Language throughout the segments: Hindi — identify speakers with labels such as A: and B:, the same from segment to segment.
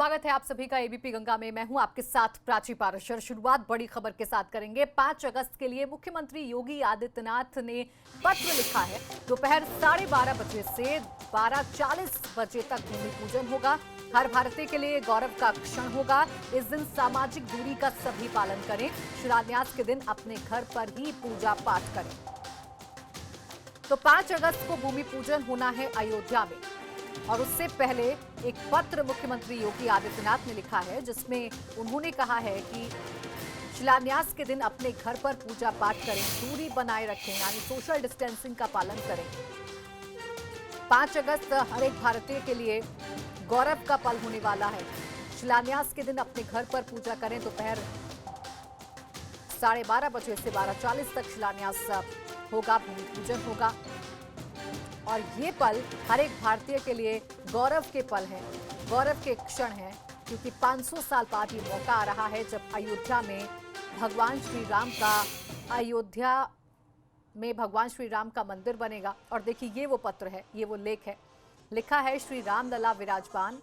A: स्वागत है आप सभी का एबीपी गंगा में। मैं हूं आपके साथ प्राची पारशर। शुरुआत बड़ी खबर के साथ करेंगे। 5 अगस्त के लिए मुख्यमंत्री योगी आदित्यनाथ ने पत्र लिखा है। दोपहर 12:30 बजे से 12:40 बजे तक भूमि पूजन होगा। हर भारतीय के लिए गौरव का क्षण होगा। इस दिन सामाजिक दूरी का सभी पालन करें। शिलान्यास के दिन अपने घर पर ही पूजा पाठ करें। तो 5 अगस्त को भूमि पूजन होना है अयोध्या में, और उससे पहले एक पत्र मुख्यमंत्री योगी आदित्यनाथ ने लिखा है, जिसमें उन्होंने कहा है कि शिलान्यास के दिन अपने घर पर पूजा पाठ करें, दूरी बनाए रखें, यानी सोशल डिस्टेंसिंग का पालन करें। 5 अगस्त हर एक भारतीय के लिए गौरव का पल होने वाला है। शिलान्यास के दिन अपने घर पर पूजा करें। दोपहर 12:30 बजे से 12:40 तक शिलान्यास होगा, भूमि पूजन होगा। और ये पल हर एक भारतीय के लिए गौरव के पल हैं, गौरव के क्षण हैं, क्योंकि 500 साल बाद ये मौका आ रहा है जब अयोध्या में भगवान श्री राम का मंदिर बनेगा। और देखिए, ये वो पत्र है, ये वो लेख है। लिखा है, श्री राम लला विराजमान,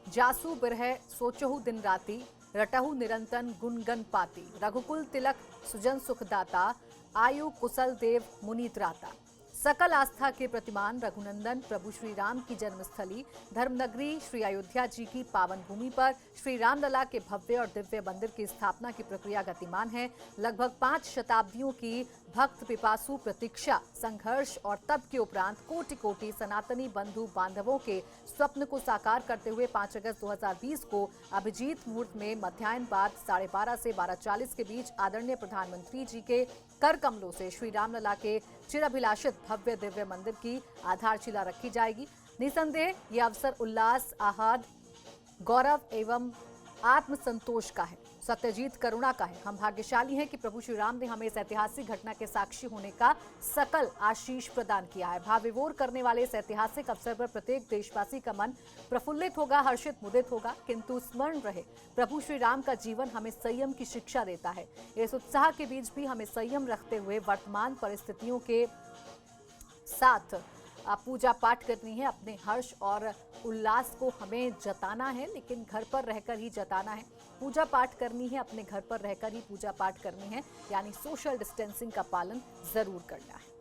A: जासु बिरह सोचहु दिन राति, रटहु निरंतन गुणगन पाती, रघुकुल तिलक सुजन सुखदाता, आयु कुशल देव मुनीत राता। सकल आस्था के प्रतिमान रघुनंदन प्रभु श्री राम की जन्मस्थली धर्मनगरी श्री अयोध्या जी की पावन भूमि पर श्री रामलला के भव्य और दिव्य मंदिर की स्थापना की प्रक्रिया गतिमान है। लगभग 5 शताब्दियों की भक्त पिपासु प्रतीक्षा, संघर्ष और तप के उपरांत कोटि कोटि सनातनी बंधु बांधवों के स्वप्न को साकार करते हुए 5 अगस्त 2020 को अभिजीत मुहूर्त में मध्याह्न बाद 12:30 से 12:40 के बीच आदरणीय प्रधानमंत्री जी के कर कमलों से श्री रामलला के चिराभिलाषित भव्य दिव्य मंदिर की आधारशिला रखी जाएगी। निसंदेह ये अवसर उल्लास, आहद, गौरव एवं आत्मसंतोष का है, सत्यजीत करुणा का है। हम भाग्यशाली हैं कि प्रभु श्री राम ने हमें इस ऐतिहासिक घटना के साक्षी होने का सकल आशीष प्रदान किया है। भाव विभोर करने वाले इस ऐतिहासिक अवसर पर प्रत्येक देशवासी का मन प्रफुल्लित होगा, हर्षित मुदित होगा। किंतु स्मरण रहे, प्रभु श्री राम का जीवन हमें संयम की शिक्षा देता है। इस उत्साह के बीच भी हमें संयम रखते हुए वर्तमान परिस्थितियों के साथ पूजा पाठ करनी है। अपने हर्ष और उल्लास को हमें जताना है, लेकिन घर पर रहकर ही जताना है। पूजा पाठ करनी है, अपने घर पर रहकर ही पूजा पाठ करनी है, यानी सोशल डिस्टेंसिंग का पालन जरूर करना है।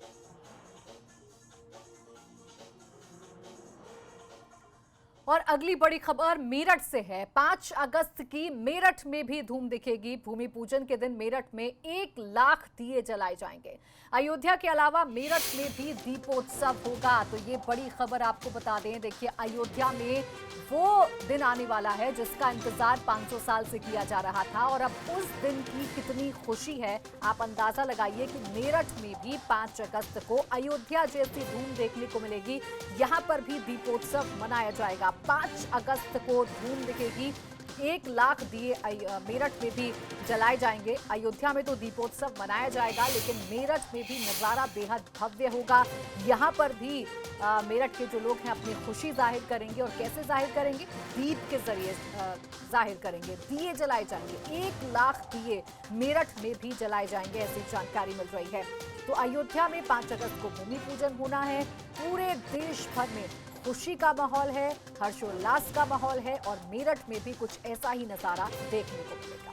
A: और अगली बड़ी खबर मेरठ से है। 5 अगस्त की मेरठ में भी धूम दिखेगी। भूमि पूजन के दिन मेरठ में 1 लाख दिए जलाए जाएंगे। अयोध्या के अलावा मेरठ में भी दीपोत्सव होगा। तो ये बड़ी खबर आपको बता दें। देखिए, अयोध्या में वो दिन आने वाला है जिसका इंतजार 500 साल से किया जा रहा था, और अब उस दिन की कितनी खुशी है। आप अंदाजा लगाइए कि मेरठ में भी 5 अगस्त को अयोध्या जैसी धूम देखने को मिलेगी। यहाँ पर भी दीपोत्सव मनाया जाएगा। 5 अगस्त को धूम दिखेगी। 1 लाख दिए मेरठ में भी जलाए जाएंगे। अयोध्या में तो दीपोत्सव मनाया जाएगा, लेकिन मेरठ में भी नजारा बेहद भव्य होगा। यहाँ पर भी मेरठ के जो लोग हैं अपनी खुशी जाहिर करेंगे। और कैसे जाहिर करेंगे? दीप के जरिए जाहिर करेंगे। दिए जलाए जाएंगे। 1 लाख दिए मेरठ में भी जलाए जाएंगे, ऐसी जानकारी मिल रही है। तो अयोध्या में 5 अगस्त को भूमि पूजन होना है। पूरे देश भर में खुशी का माहौल है, हर्षोल्लास का माहौल है, और मेरठ में भी कुछ ऐसा ही नजारा देखने को मिलेगा।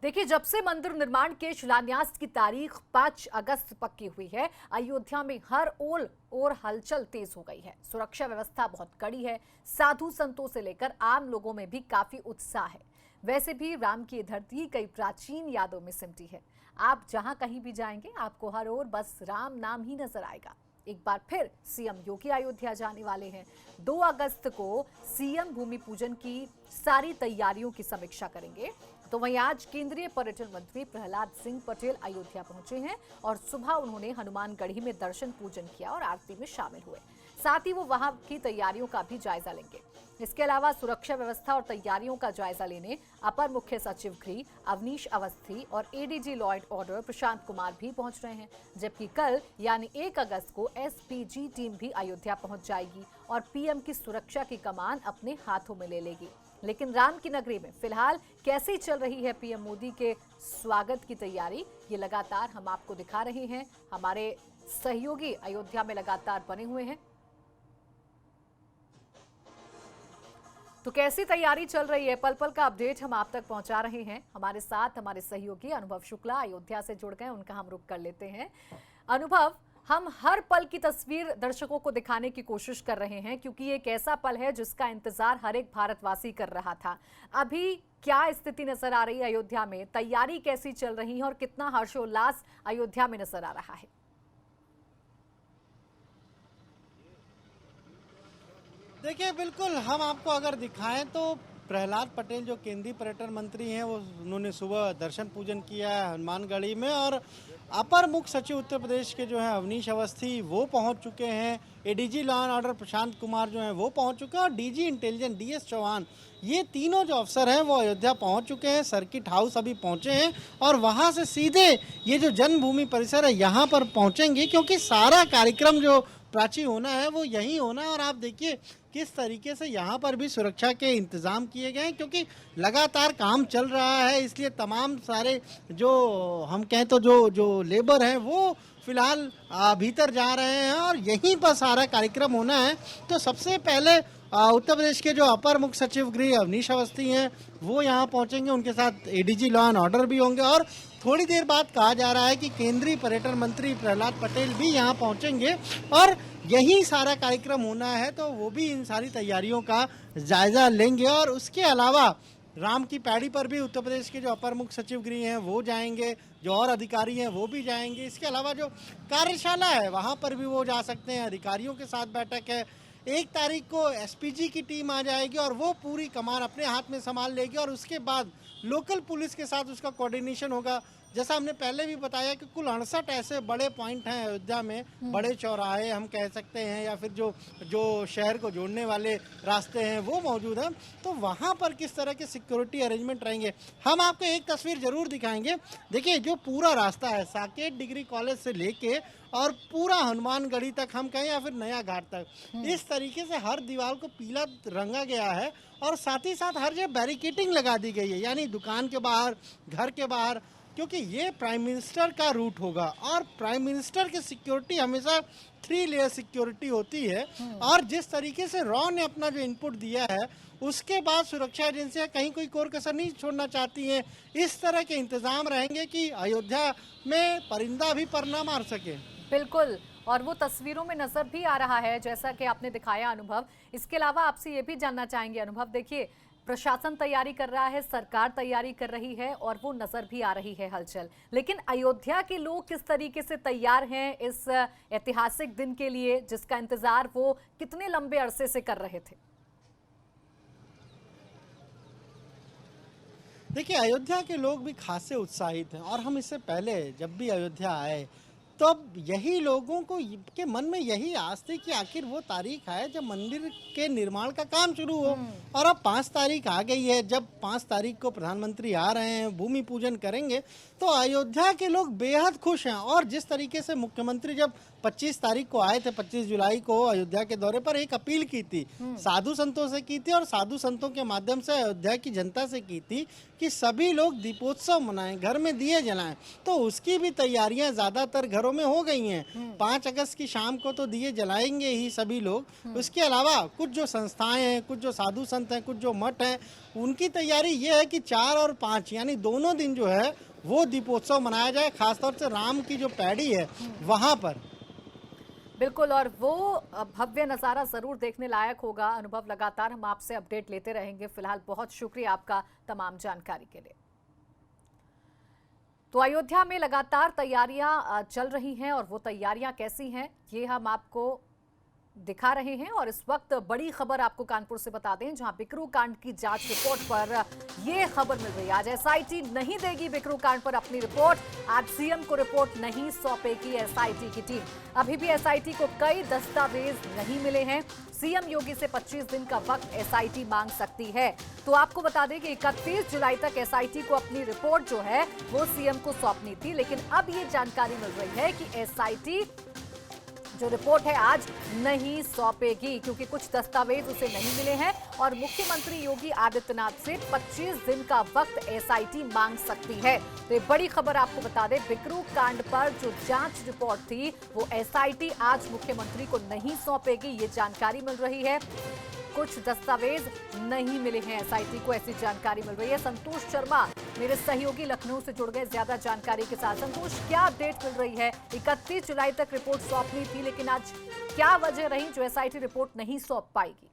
A: देखिए, जब से मंदिर निर्माण के शिलान्यास की तारीख 5 अगस्त पक्की हुई है, अयोध्या में हर ओर हलचल तेज हो गई है। सुरक्षा व्यवस्था बहुत कड़ी है। साधु संतों से लेकर आम लोगों में भी काफी उत्साह है। वैसे भी राम की धरती कई प्राचीन यादों में सिमटी है। आप जहां कहीं भी जाएंगे, आपको हर ओर बस राम नाम ही नजर आएगा। एक बार फिर सीएम योगी अयोध्या जाने वाले हैं। 2 अगस्त को सीएम भूमि पूजन की सारी तैयारियों की समीक्षा करेंगे। तो वहीं आज केंद्रीय पर्यटन मंत्री प्रहलाद सिंह पटेल अयोध्या पहुंचे हैं, और सुबह उन्होंने हनुमानगढ़ी में दर्शन पूजन किया और आरती में शामिल हुए। साथ ही वो वहां की तैयारियों का भी जायजा लेंगे। इसके अलावा सुरक्षा व्यवस्था और तैयारियों का जायजा लेने अपर मुख्य सचिव गृह अवनीश अवस्थी और ADG law and order Prashant Kumar भी पहुंच रहे हैं। जबकि कल यानी 1 अगस्त को एसपीजी टीम भी अयोध्या पहुंच जाएगी और पीएम की सुरक्षा की कमान अपने हाथों में ले लेगी। लेकिन राम की नगरी में फिलहाल कैसी चल रही है पीएम मोदी के स्वागत की तैयारी, ये लगातार हम आपको दिखा रहे हैं। हमारे सहयोगी अयोध्या में लगातार बने हुए हैं। तो कैसी तैयारी चल रही है, पल पल का अपडेट हम आप तक पहुंचा रहे हैं। हमारे साथ हमारे सहयोगी अनुभव शुक्ला अयोध्या से जुड़ गए, उनका हम रुख कर लेते हैं। अनुभव, हम हर पल की तस्वीर दर्शकों को दिखाने की कोशिश कर रहे हैं क्योंकि ये एक ऐसा पल है जिसका इंतजार हर एक भारतवासी कर रहा था। अभी क्या स्थिति नजर आ रही है अयोध्या में, तैयारी कैसी चल रही है और कितना हर्षोल्लास अयोध्या में नजर आ रहा है?
B: देखिए, बिल्कुल हम आपको अगर दिखाएं तो प्रहलाद पटेल जो केंद्रीय पर्यटन मंत्री हैं, वो उन्होंने सुबह दर्शन पूजन किया है हनुमानगढ़ी में। और अपर मुख्य सचिव उत्तर प्रदेश के जो हैं अवनीश अवस्थी, वो पहुंच चुके हैं। ADG law and order Prashant Kumar जो हैं वो पहुंच चुके हैं, और डीजी इंटेलिजेंस डीएस चौहान, ये तीनों जो अफसर हैं वो अयोध्या पहुंच चुके हैं। सर्किट हाउस अभी पहुंचे हैं और वहां से सीधे ये जो जन्मभूमि परिसर है यहाँ पर पहुंचेंगे, क्योंकि सारा कार्यक्रम जो प्राची होना है वो यही होना है। और आप देखिए किस तरीके से यहाँ पर भी सुरक्षा के इंतजाम किए गए हैं, क्योंकि लगातार काम चल रहा है, इसलिए तमाम सारे जो हम कहें तो जो लेबर हैं वो फिलहाल भीतर जा रहे हैं और यहीं पर सारा कार्यक्रम होना है। तो सबसे पहले उत्तर प्रदेश के जो अपर मुख्य सचिव गृह अवनीश अवस्थी हैं वो यहाँ पहुँचेंगे, उनके साथ एडीजी लॉ एंड ऑर्डर भी होंगे। और थोड़ी देर बाद कहा जा रहा है कि केंद्रीय पर्यटन मंत्री प्रहलाद पटेल भी यहाँ पहुँचेंगे और यही सारा कार्यक्रम होना है। तो वो भी इन सारी तैयारियों का जायजा लेंगे। और उसके अलावा राम की पैड़ी पर भी उत्तर प्रदेश के जो अपर मुख्य सचिव गृह हैं वो जाएंगे, जो और अधिकारी हैं वो भी जाएंगे। इसके अलावा जो कार्यशाला है वहाँ पर भी वो जा सकते हैं, अधिकारियों के साथ बैठक है। 1 तारीख को एसपीजी की टीम आ जाएगी और वो पूरी कमान अपने हाथ में संभाल लेगी, और उसके बाद लोकल पुलिस के साथ उसका कोऑर्डिनेशन होगा। जैसा हमने पहले भी बताया कि कुल 68 ऐसे बड़े पॉइंट हैं अयोध्या में, बड़े चौराहे हम कह सकते हैं, या फिर जो शहर को जोड़ने वाले रास्ते हैं वो मौजूद हैं। तो वहाँ पर किस तरह के सिक्योरिटी अरेंजमेंट रहेंगे, हम आपको एक तस्वीर जरूर दिखाएंगे। देखिए, जो पूरा रास्ता है साकेत डिग्री कॉलेज से लेके और पूरा हनुमानगढ़ी तक हम कहें या फिर नया घाट तक, इस तरीके से हर दीवार को पीला रंगा गया है और साथ ही साथ हर जगह बैरिकेडिंग लगा दी गई है, यानी दुकान के बाहर, घर के बाहर, क्योंकि ये प्राइम मिनिस्टर का रूट होगा और प्राइम मिनिस्टर की सिक्योरिटी हमेशा 3 लेयर सिक्योरिटी होती है। और जिस तरीके से रॉ ने अपना जो इनपुट दिया है, उसके बाद सुरक्षा एजेंसियां कहीं कोई कोर कसर नहीं छोड़ना चाहती हैं। इस तरह के इंतजाम रहेंगे कि अयोध्या में परिंदा भी पर ना मार सके।
A: बिल्कुल, और वो तस्वीरों में नजर भी आ रहा है जैसा कि आपने दिखाया अनुभव। इसके अलावा आपसे ये भी जानना चाहेंगे अनुभव, देखिए प्रशासन तैयारी कर रहा है, सरकार तैयारी कर रही है और वो नजर भी आ रही है हलचल, लेकिन अयोध्या के लोग किस तरीके से तैयार हैं इस ऐतिहासिक दिन के लिए जिसका इंतजार वो कितने लंबे अरसे से कर रहे थे?
B: देखिए, अयोध्या के लोग भी खासे उत्साहित हैं और हम इससे पहले जब भी अयोध्या आए तो अब यही लोगों को के मन में यही आस थी कि आखिर वो तारीख आए जब मंदिर के निर्माण का काम शुरू हो। और अब 5 तारीख आ गई है। जब 5 तारीख को प्रधानमंत्री आ रहे हैं, भूमि पूजन करेंगे, तो अयोध्या के लोग बेहद खुश हैं। और जिस तरीके से मुख्यमंत्री जब 25 तारीख को आए थे, 25 जुलाई को अयोध्या के दौरे पर, एक अपील की थी, साधु संतों से की थी और साधु संतों के माध्यम से अयोध्या की जनता से की थी कि सभी लोग दीपोत्सव मनाएं, घर में दिए जलाएं। तो उसकी भी तैयारियां ज्यादातर घरों में हो गई हैं। 5 अगस्त की शाम को तो दिए जलाएंगे ही सभी लोग। उसके अलावा कुछ जो संस्थाएं हैं, कुछ जो साधु संत हैं, कुछ जो मठ हैं, उनकी तैयारी ये है कि 4 और 5 यानी दोनों दिन जो है वो दीपोत्सव मनाया जाए, खासतौर से राम की जो पैड़ी है वहां पर।
A: बिल्कुल, और वो भव्य नज़ारा ज़रूर देखने लायक होगा। अनुभव, लगातार हम आपसे अपडेट लेते रहेंगे। फिलहाल बहुत शुक्रिया आपका तमाम जानकारी के लिए। तो अयोध्या में लगातार तैयारियां चल रही हैं और वो तैयारियां कैसी हैं ये हम आपको दिखा रहे हैं। और इस वक्त बड़ी खबर आपको कानपुर से बता दें, जहां बिकरू कांड की जांच रिपोर्ट पर ये खबर मिल रही है। आज एसआईटी नहीं देगी बिकरू कांड पर अपनी रिपोर्ट। आज सीएम को रिपोर्ट नहीं सौंपेगी एसआईटी की टीम। अभी भी एसआईटी को कई दस्तावेज नहीं मिले हैं। सीएम योगी से 25 दिन का वक्त एसआईटी मांग सकती है। तो आपको बता दें कि 31 जुलाई तक एसआईटी को अपनी रिपोर्ट जो है वो सीएम को सौंपनी थी, लेकिन अब ये जानकारी मिल रही है कि एसआईटी जो रिपोर्ट है आज नहीं सौंपेगी क्योंकि कुछ दस्तावेज उसे नहीं मिले हैं और मुख्यमंत्री योगी आदित्यनाथ से 25 दिन का वक्त एसआईटी मांग सकती है। तो ये बड़ी खबर आपको बता दें, बिकरू कांड पर जो जांच रिपोर्ट थी वो एसआईटी आज मुख्यमंत्री को नहीं सौंपेगी, ये जानकारी मिल रही है। कुछ दस्तावेज नहीं मिले हैं एसआईटी को, ऐसी जानकारी मिल रही है। संतोष शर्मा मेरे सहयोगी लखनऊ से जुड़ गए ज्यादा जानकारी के साथ। संतोष, क्या अपडेट मिल रही है? 31 जुलाई तक रिपोर्ट सौंपनी थी, लेकिन आज क्या वजह रही जो एसआईटी रिपोर्ट नहीं सौंप पाएगी?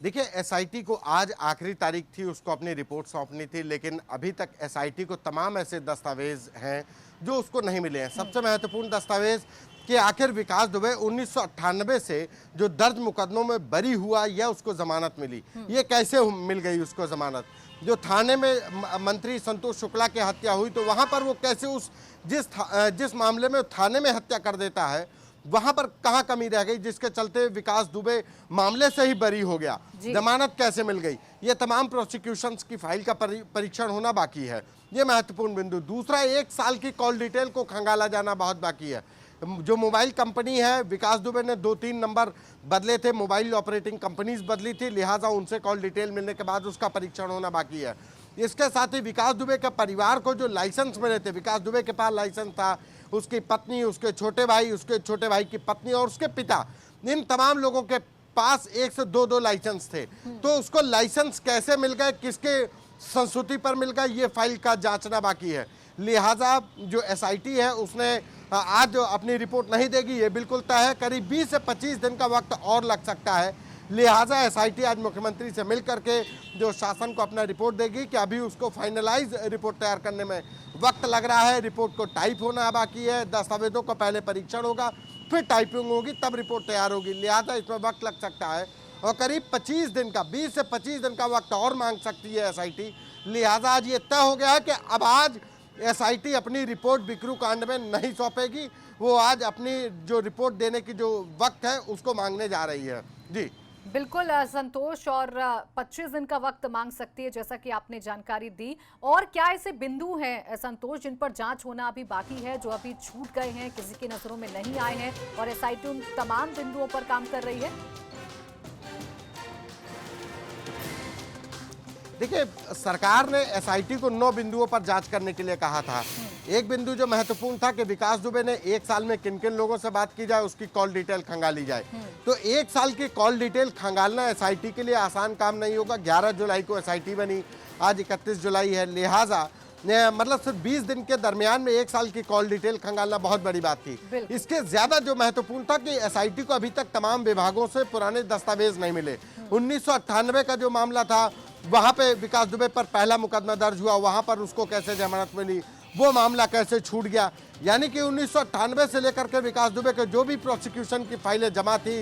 C: देखिए, एसआईटी को आज आखिरी तारीख थी, उसको अपनी रिपोर्ट सौंपनी थी, लेकिन अभी तक एसआईटी को तमाम ऐसे दस्तावेज हैं जो उसको नहीं मिले हैं। सबसे महत्वपूर्ण दस्तावेज कि आखिर विकास दुबे 1998 से जो दर्ज मुकदमों में बरी हुआ या उसको जमानत मिली, ये कैसे मिल गई उसको जमानत? जो थाने में मंत्री संतोष शुक्ला की हत्या हुई तो वहां पर वो कैसे उस जिस मामले में थाने में हत्या कर देता है वहां पर कहां कमी रह गई जिसके चलते विकास दुबे मामले से ही बरी हो गया, जमानत कैसे मिल गई? ये तमाम प्रोसिक्यूशंस की फाइल का परीक्षण होना बाकी है, ये महत्वपूर्ण बिंदु। दूसरा, 1 साल की कॉल डिटेल को खंगाला जाना बहुत बाकी है। जो मोबाइल कंपनी है, विकास दुबे ने 2-3 नंबर बदले थे, मोबाइल ऑपरेटिंग कंपनीज बदली थी, लिहाजा उनसे कॉल डिटेल मिलने के बाद उसका परीक्षण होना बाकी है। इसके साथ ही विकास दुबे के परिवार को जो लाइसेंस मिले थे, विकास दुबे के पास लाइसेंस था, उसकी पत्नी, उसके छोटे भाई की पत्नी और उसके पिता, इन तमाम लोगों के पास 1 से 2 लाइसेंस थे। तो उसको लाइसेंस कैसे मिल गए, किसके संस्तुति पर मिल गए, ये फाइल का जांचना बाकी है। लिहाजा जो एसआईटी है उसने आज अपनी रिपोर्ट नहीं देगी, ये बिल्कुल तय है। करीब 20 से 25 दिन का वक्त और लग सकता है। लिहाजा एसआईटी आज मुख्यमंत्री से मिल करके जो शासन को अपना रिपोर्ट देगी कि अभी उसको फाइनलाइज रिपोर्ट तैयार करने में वक्त लग रहा है। रिपोर्ट को टाइप होना बाकी है, दस्तावेजों का पहले परीक्षण होगा, फिर टाइपिंग होगी, तब रिपोर्ट तैयार होगी। लिहाजा इसमें वक्त लग सकता है और करीब 25 दिन का 20 से 25 दिन का वक्त और मांग सकती है एसआईटी। लिहाजा आज ये तय हो गया है कि अब आज एसआईटी अपनी रिपोर्ट बिकरू कांड में नहीं सौंपेगी, वो आज अपनी जो रिपोर्ट देने की जो वक्त है उसको मांगने जा रही है। जी
A: बिल्कुल संतोष, और 25 दिन का वक्त मांग सकती है जैसा कि आपने जानकारी दी। और क्या ऐसे बिंदु हैं संतोष जिन पर जांच होना अभी बाकी है, जो अभी छूट गए हैं, किसी की नजरों में नहीं आए हैं और एसआईटी उन तमाम बिंदुओं पर काम कर रही है?
C: देखिए, सरकार ने एसआईटी को 9 बिंदुओं पर जांच करने के लिए कहा था। एक बिंदु जो महत्वपूर्ण था कि विकास दुबे ने 1 साल में किन किन लोगों से बात की जाए, उसकी कॉल डिटेल खंगाली जाए। तो 1 साल की कॉल डिटेल खंगालना एसआईटी के लिए आसान काम नहीं होगा। 11 जुलाई को एसआईटी बनी, आज 31 जुलाई है, लिहाजा मतलब सिर्फ 20 दिन के दरमियान में 1 साल की कॉल डिटेल खंगालना बहुत बड़ी बात थी। इसके ज्यादा जो महत्वपूर्ण था कि एसआईटी को अभी तक तमाम विभागों से पुराने दस्तावेज नहीं मिले। 1998 का जो मामला था वहां पे विकास दुबे पर पहला मुकदमा दर्ज हुआ, वहां पर उसको कैसे जमानत मिली, वो मामला कैसे छूट गया। यानी कि 1998 से लेकर के विकास दुबे के जो भी प्रोसिक्यूशन की फाइलें जमा थी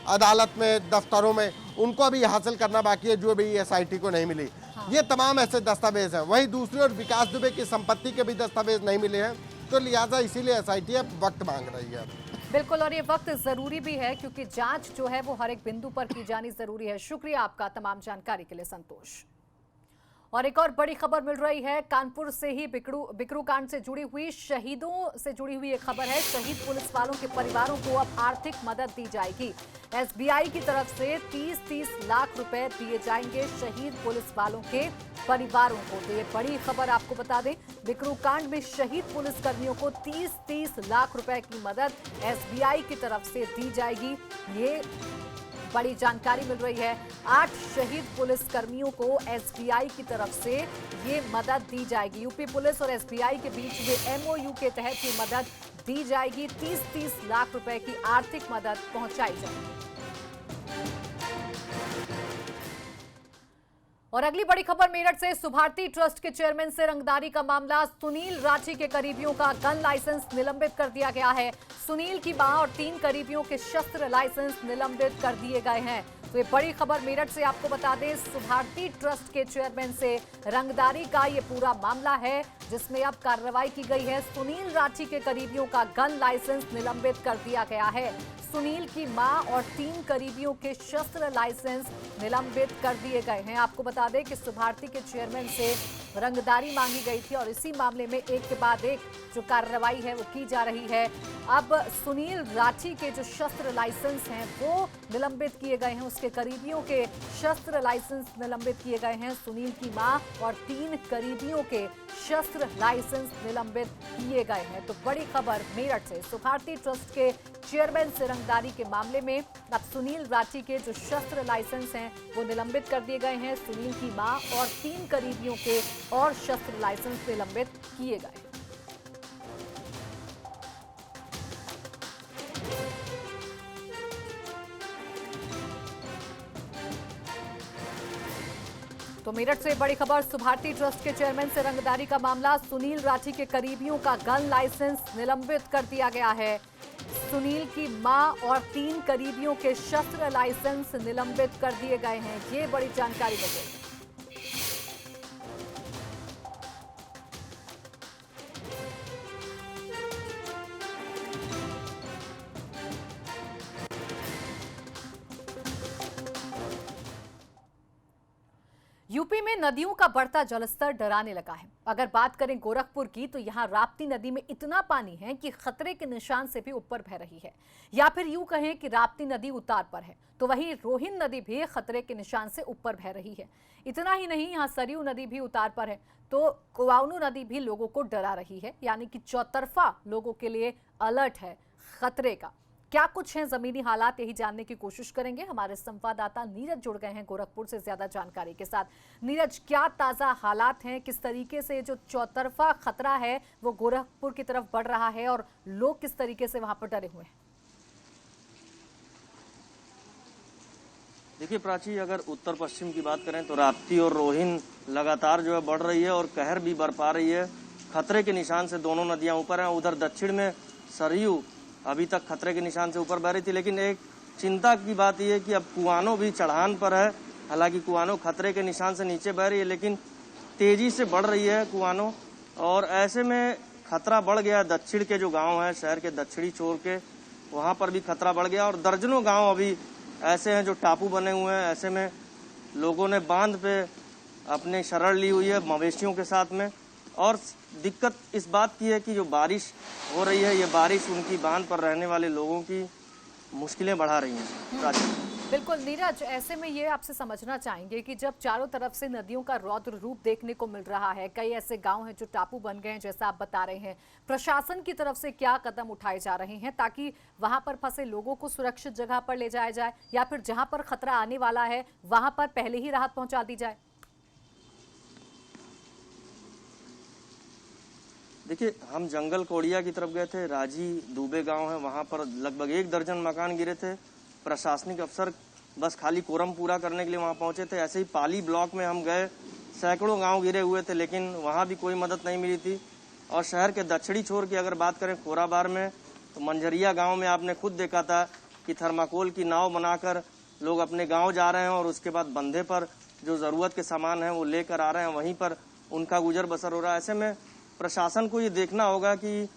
C: अदालत में, दफ्तरों में, उनको अभी हासिल करना बाकी है, जो भी एसआईटी को नहीं मिली। ये तमाम ऐसे दस्तावेज हैं। वहीं दूसरी ओर विकास दुबे की संपत्ति के भी दस्तावेज नहीं मिले हैं, तो लिहाजा इसीलिए एसआईटी अब वक्त मांग रही है।
A: बिल्कुल, और ये वक्त जरूरी भी है क्योंकि जांच जो है वो हर एक बिंदु पर की जानी जरूरी है। शुक्रिया आपका तमाम जानकारी के लिए संतोष। और एक और बड़ी खबर मिल रही है, कानपुर से ही बिकरू कांड से जुड़ी हुई, शहीदों से जुड़ी हुई एक खबर है। शहीद पुलिस वालों के परिवारों को अब आर्थिक मदद दी जाएगी। एसबीआई की तरफ से 30-30 लाख रुपए दिए जाएंगे शहीद पुलिस वालों के परिवारों को। तो ये बड़ी खबर आपको बता दें, बिकरू कांड में शहीद पुलिस कर्मियों को 30-30 लाख रुपए की मदद एसबीआई की तरफ से दी जाएगी। ये बड़ी जानकारी मिल रही है। 8 शहीद पुलिस कर्मियों को एसबीआई की तरफ से ये मदद दी जाएगी। यूपी पुलिस और एसबीआई के बीच में एमओयू के तहत ये मदद दी जाएगी। 30-30 लाख रुपए की आर्थिक मदद पहुंचाई जाएगी। और अगली बड़ी खबर मेरठ से, सुभारती ट्रस्ट के चेयरमैन से रंगदारी का मामला। सुनील राठी के करीबियों का गन लाइसेंस निलंबित कर दिया गया है। सुनील की मां और 3 करीबियों के शस्त्र लाइसेंस निलंबित कर दिए गए हैं। तो ये बड़ी खबर मेरठ से आपको बता दें, सुभारती ट्रस्ट के चेयरमैन से रंगदारी का ये पूरा मामला है जिसमें अब कार्रवाई की गई है। सुनील राठी के करीबियों का गन लाइसेंस निलंबित कर दिया गया है। सुनील की मां और 3 करीबियों के शस्त्र लाइसेंस निलंबित कर दिए गए हैं। आपको बता दें कि सुभारती के चेयरमैन से रंगदारी मांगी गई थी और इसी मामले में एक के बाद एक जो कार्रवाई है वो की जा रही है। अब सुनील राठी के जो शस्त्र लाइसेंस हैं वो निलंबित किए गए हैं, उसके करीबियों के शस्त्र लाइसेंस निलंबित किए गए हैं। सुनील की मां और 3 करीबियों के शस्त्र लाइसेंस निलंबित किए गए हैं। तो बड़ी खबर मेरठ से, सुखार्थी ट्रस्ट के चेयरमैन से रंगदारी के मामले में अब सुनील राठी के जो शस्त्र लाइसेंस हैं वो निलंबित कर दिए गए हैं। सुनील की मां और 3 करीबियों के और शस्त्र लाइसेंस निलंबित किए गए। तो मेरठ से बड़ी खबर, सुभारती ट्रस्ट के चेयरमैन से रंगदारी का मामला, सुनील राठी के करीबियों का गन लाइसेंस निलंबित कर दिया गया है। सुनील की मां और 3 करीबियों के शस्त्र लाइसेंस निलंबित कर दिए गए हैं। ये बड़ी जानकारी बता। यूपी में नदियों का बढ़ता जलस्तर डराने लगा है। अगर बात करें गोरखपुर की तो यहाँ राप्ती नदी में इतना पानी है कि खतरे के निशान से भी ऊपर बह रही है, या फिर यूं कहें कि राप्ती नदी उतार पर है। तो वहीं रोहिन नदी भी खतरे के निशान से ऊपर बह रही है। इतना ही नहीं, यहाँ सरयू नदी भी उतार पर है, तो कुआनो नदी भी लोगों को डरा रही है। यानी कि चौतरफा लोगों के लिए अलर्ट है खतरे का। क्या कुछ है जमीनी हालात, यही जानने की कोशिश करेंगे। हमारे संवाददाता नीरज जुड़ गए हैं गोरखपुर से ज्यादा जानकारी के साथ। नीरज, क्या ताजा हालात हैं, किस तरीके से जो चौतरफा खतरा है वो गोरखपुर की तरफ बढ़ रहा है और लोग किस तरीके से वहां पर डरे हुए हैं?
D: देखिए प्राची, अगर उत्तर पश्चिम की बात करें तो राप्ती और रोहिन लगातार जो है बढ़ रही है और कहर भी बरपा रही है। खतरे के निशान से दोनों नदियां ऊपर हैं। उधर दक्षिण में सरयू अभी तक खतरे के निशान से ऊपर बह रही थी, लेकिन एक चिंता की बात यह है कि अब कुआनो भी चढ़ान पर है। हालांकि कुआनो खतरे के निशान से नीचे बह रही है, लेकिन तेजी से बढ़ रही है कुआनो, और ऐसे में खतरा बढ़ गया। दक्षिण के जो गांव हैं, शहर के दक्षिणी छोर के, वहां पर भी खतरा बढ़ गया और दर्जनों गांव अभी ऐसे हैं जो टापू बने हुए हैं। ऐसे में लोगों ने बांध पे अपने शरण ली हुई है मवेशियों के साथ में, और दिक्कत इस बात की है कि जो बारिश हो रही है, ये बारिश उनकी बांध पर रहने वाले लोगों की मुश्किलें बढ़ा रही हैं।
A: बिल्कुल नीरज, ऐसे में ये आपसे समझना चाहेंगे कि जब चारों तरफ से नदियों का रौद्र रूप देखने को मिल रहा है, कई ऐसे गांव हैं जो टापू बन गए हैं जैसा आप बता रहे हैं, प्रशासन की तरफ से क्या कदम उठाए जा रहे हैं ताकि वहां पर फंसे लोगों को सुरक्षित जगह पर ले जाया जाए, या फिर जहां पर खतरा आने वाला है वहां पर पहले ही राहत पहुंचा दी जाए?
D: देखिए, हम जंगल कोड़िया की तरफ गए थे। राजी दूबे गांव है, वहां पर लगभग 1 दर्जन मकान गिरे थे। प्रशासनिक अफसर बस खाली कोरम पूरा करने के लिए वहां पहुंचे थे। ऐसे ही पाली ब्लॉक में हम गए, सैकड़ों गांव गिरे हुए थे, लेकिन वहां भी कोई मदद नहीं मिली थी। और शहर के दक्षिणी छोर की अगर बात करें खोराबार में, तो मंझरिया गाँव में आपने खुद देखा था कि थर्माकोल की नाव बनाकर लोग अपने गाँव जा रहे हैं और उसके बाद बंधे पर जो जरूरत के सामान है वो लेकर आ रहे हैं, वहीं पर उनका गुजर बसर हो रहा है। ऐसे में प्रशासन को ये देखना होगा कि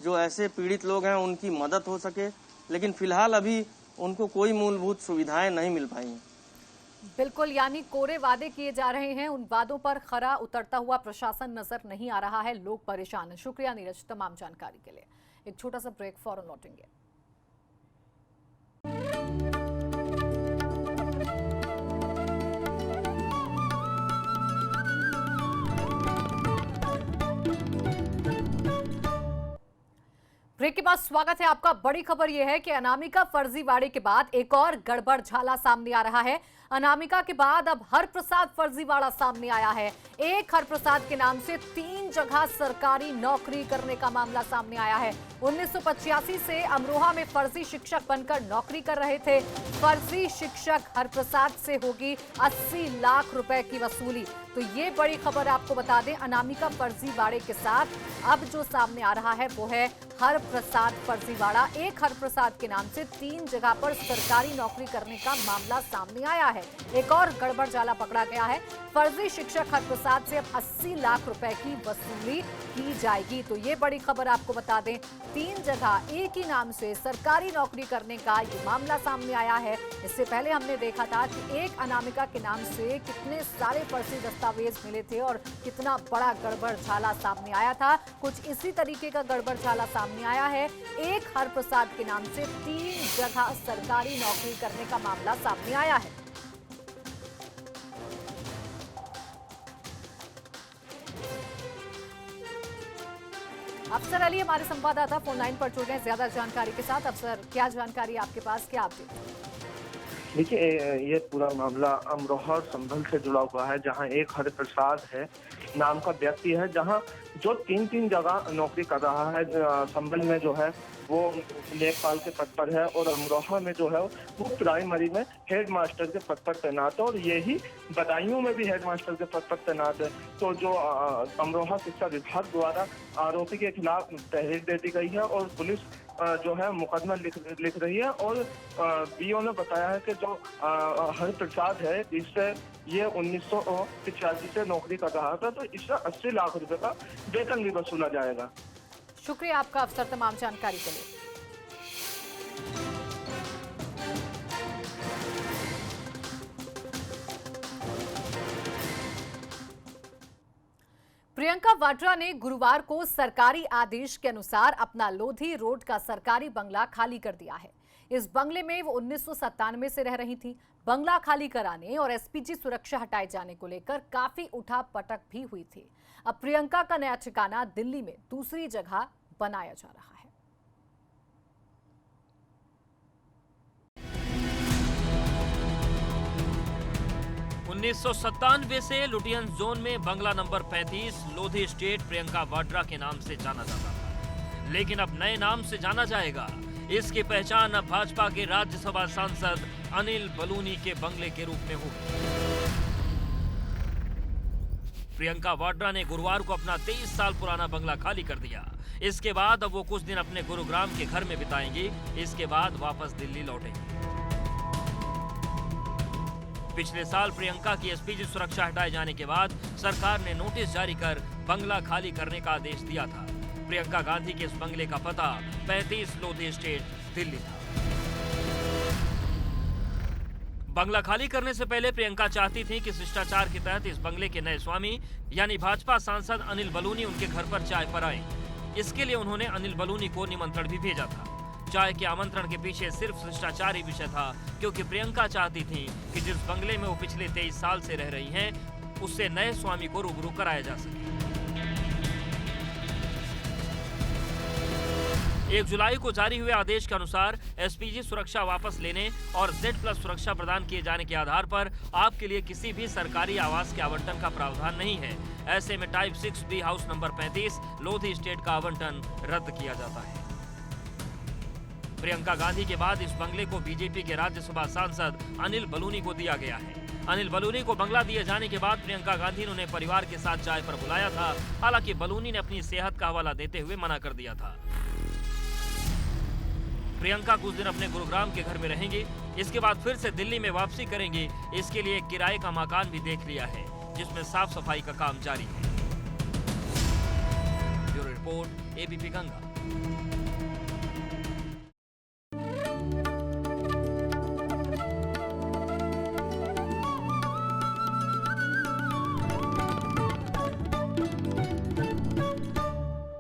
D: जो ऐसे पीड़ित लोग हैं उनकी मदद हो सके, लेकिन फिलहाल अभी उनको कोई मूलभूत सुविधाएं नहीं मिल पाई हैं।
A: बिल्कुल, यानी कोरे वादे किए जा रहे हैं, उन वादों पर खरा उतरता हुआ प्रशासन नजर नहीं आ रहा है, लोग परेशान हैं। शुक्रिया नीरज तमाम जानकारी के लिए। एक छोटा सा ब्रेक, फौरन लौटेंगे। ब्रेक के बाद स्वागत है आपका। बड़ी खबर यह है कि अनामिका फर्जीवाड़े के बाद एक और गड़बड़ झाला सामने आ रहा है। अनामिका के बाद अब हरप्रसाद फर्जीवाड़ा सामने आया है। एक हरप्रसाद के नाम से 3 जगह सरकारी नौकरी करने का मामला सामने आया है। 1985 से अमरोहा में फर्जी शिक्षक बनकर नौकरी कर रहे थे। फर्जी शिक्षक हरप्रसाद से होगी 80 लाख रुपए की वसूली। तो ये बड़ी खबर आपको बता दें, अनामिका फर्जीवाड़े के साथ अब जो सामने आ रहा है वो है हरप्रसाद फर्जीवाड़ा। एक हरप्रसाद के नाम से 3 जगह पर सरकारी नौकरी करने का मामला सामने आया है। एक और गड़बड़ जाला पकड़ा गया है। फर्जी शिक्षक हरप्रसाद से अब 80 लाख रुपए की वसूली की जाएगी। तो ये बड़ी खबर आपको बता दें, 3 जगह एक ही नाम से सरकारी नौकरी करने का ये मामला सामने आया है। इससे पहले हमने देखा था कि एक अनामिका के नाम से कितने सारे फर्जी दस्तावेज मिले थे और कितना बड़ा गड़बड़ झाला सामने आया था। कुछ इसी तरीके का गड़बड़ झाला सामने आया है। एक हरप्रसाद के नाम से 3 जगह सरकारी नौकरी करने का मामला सामने आया है। अफसर अली हमारे संवाददाता फोन लाइन पर जुड़ गए ज्यादा जानकारी के साथ। अफसर, क्या जानकारी आपके पास, क्या अपडेट?
E: देखिए, ये पूरा मामला अमरोहा और संभल से जुड़ा हुआ है, जहां एक हरिप्रसाद है नाम का व्यक्ति है, जहां जो 3 जगह नौकरी कर रहा है। संभल में जो है वो लेखपाल के पद पर है और अमरोहा में जो है वो प्राइमरी में हेड मास्टर के पद पर तैनात है और यही बदायूं में भी हेड मास्टर के पद पर तैनात है। तो जो अमरोहा शिक्षा विभाग द्वारा आरोपी के खिलाफ तहरीर दे दी गई है और पुलिस जो है मुकदमा लिख रही है। और बीओ ने बताया है कि जो हरिप्रसाद है, इससे ये 1985 से नौकरी कर रहा था, तो इससे 80 लाख रुपए का वेतन भी वसूला जाएगा।
A: शुक्रिया आपका अफसर, तमाम जानकारी के लिए। प्रियंका वाड्रा ने गुरुवार को सरकारी आदेश के अनुसार अपना लोधी रोड का सरकारी बंगला खाली कर दिया है। इस बंगले में वो 1997 से रह रही थी। बंगला खाली कराने और एसपीजी सुरक्षा हटाए जाने को लेकर काफी उठापटक भी हुई थी। अब प्रियंका का नया ठिकाना दिल्ली में दूसरी जगह बनाया जा रहा है।
F: 1997 से लुटियंस जोन में बंगला नंबर 35 लोधी स्टेट प्रियंका वाड्रा के नाम से जाना जाता था, लेकिन अब नए नाम से जाना जाएगा। इसकी पहचान अब भाजपा के राज्यसभा सांसद अनिल बलूनी के बंगले के रूप में होगी। प्रियंका वाड्रा ने गुरुवार को अपना 23 साल पुराना बंगला खाली कर दिया। इसके बाद अब वो कुछ दिन अपने गुरुग्राम के घर में बिताएंगी। इसके बाद वापस दिल्ली लौटेंगी। पिछले साल प्रियंका की एसपीजी सुरक्षा हटाए जाने के बाद सरकार ने नोटिस जारी कर बंगला खाली करने का आदेश दिया था। प्रियंका गांधी के इस बंगले का पता 35 लोधी स्टेट, दिल्ली था। बंगला खाली करने से पहले प्रियंका चाहती थी कि शिष्टाचार के तहत इस बंगले के नए स्वामी यानी भाजपा सांसद अनिल बलूनी उनके घर पर चाय पर आए। इसके लिए उन्होंने अनिल बलूनी को निमंत्रण भी भेजा था। चाय के आमंत्रण के पीछे सिर्फ शिष्टाचार ही विषय था, क्योंकि प्रियंका चाहती थी कि जिस बंगले में वो पिछले 23 साल से रह रही हैं, उससे नए स्वामी को रूबरू कराया जा सके। 1 जुलाई को जारी हुए आदेश के अनुसार एसपीजी सुरक्षा वापस लेने और Z+ सुरक्षा प्रदान किए जाने के आधार पर आपके लिए किसी भी सरकारी आवास के आवंटन का प्रावधान नहीं है। ऐसे में type 6B house number 35 Lodhi state का आवंटन रद्द किया जाता है। प्रियंका गांधी के बाद इस बंगले को बीजेपी के राज्यसभा सांसद अनिल बलूनी को दिया गया है। अनिल बलूनी को बंगला दिए जाने के बाद प्रियंका गांधी ने उन्हें परिवार के साथ चाय पर बुलाया था। हालांकि बलूनी ने अपनी सेहत का हवाला देते हुए मना कर दिया था। प्रियंका कुछ दिन अपने गुरुग्राम के घर में रहेंगी। इसके बाद फिर से दिल्ली में वापसी करेंगी। इसके लिए एक किराए का मकान भी देख लिया है, जिसमें साफ सफाई का काम जारी है। Bureau report, ABP Ganga.